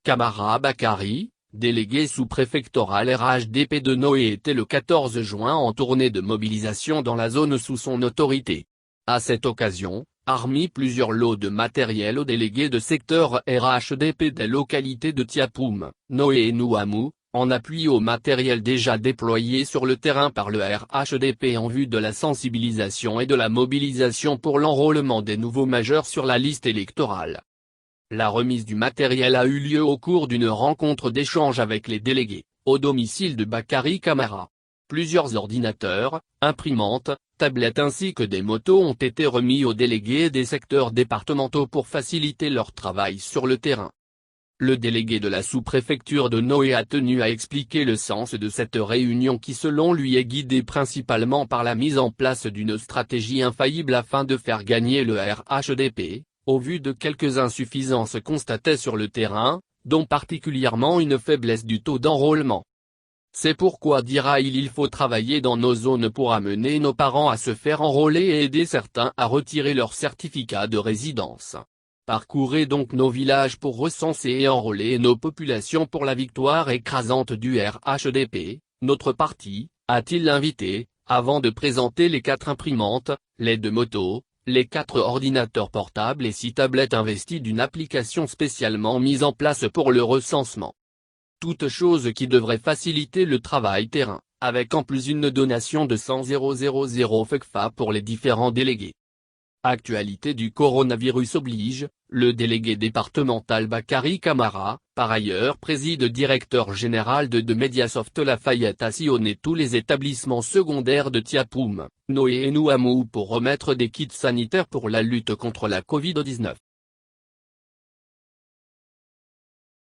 Camara Bakary, délégué sous-préfectoral RHDP de Noé était le 14 juin en tournée de mobilisation dans la zone sous son autorité. À cette occasion, a remis plusieurs lots de matériel aux délégués de secteur RHDP des localités de Tiapoum, Noé et Nouamou, en appui au matériel déjà déployé sur le terrain par le RHDP en vue de la sensibilisation et de la mobilisation pour l'enrôlement des nouveaux majeurs sur la liste électorale. La remise du matériel a eu lieu au cours d'une rencontre d'échange avec les délégués, au domicile de Bakary Camara. Plusieurs ordinateurs, imprimantes, tablettes ainsi que des motos ont été remis aux délégués des secteurs départementaux pour faciliter leur travail sur le terrain. Le délégué de la sous-préfecture de Noé a tenu à expliquer le sens de cette réunion qui selon lui est guidée principalement par la mise en place d'une stratégie infaillible afin de faire gagner le RHDP, au vu de quelques insuffisances constatées sur le terrain, dont particulièrement une faiblesse du taux d'enrôlement. C'est pourquoi dira-il il faut travailler dans nos zones pour amener nos parents à se faire enrôler et aider certains à retirer leur certificat de résidence. Parcourez donc nos villages pour recenser et enrôler nos populations pour la victoire écrasante du RHDP, notre parti, a-t-il invité, avant de présenter les 4 imprimantes, les 2 motos, les 4 ordinateurs portables et 6 tablettes investies d'une application spécialement mise en place pour le recensement. Toute chose qui devrait faciliter le travail terrain, avec en plus une donation de 100 000 FECFA pour les différents délégués. Actualité du coronavirus oblige, le délégué départemental Bakary Camara, par ailleurs directeur général de Mediasoft Lafayette a sillonné tous les établissements secondaires de Tiapoum, Noé et Nouamou pour remettre des kits sanitaires pour la lutte contre la Covid-19.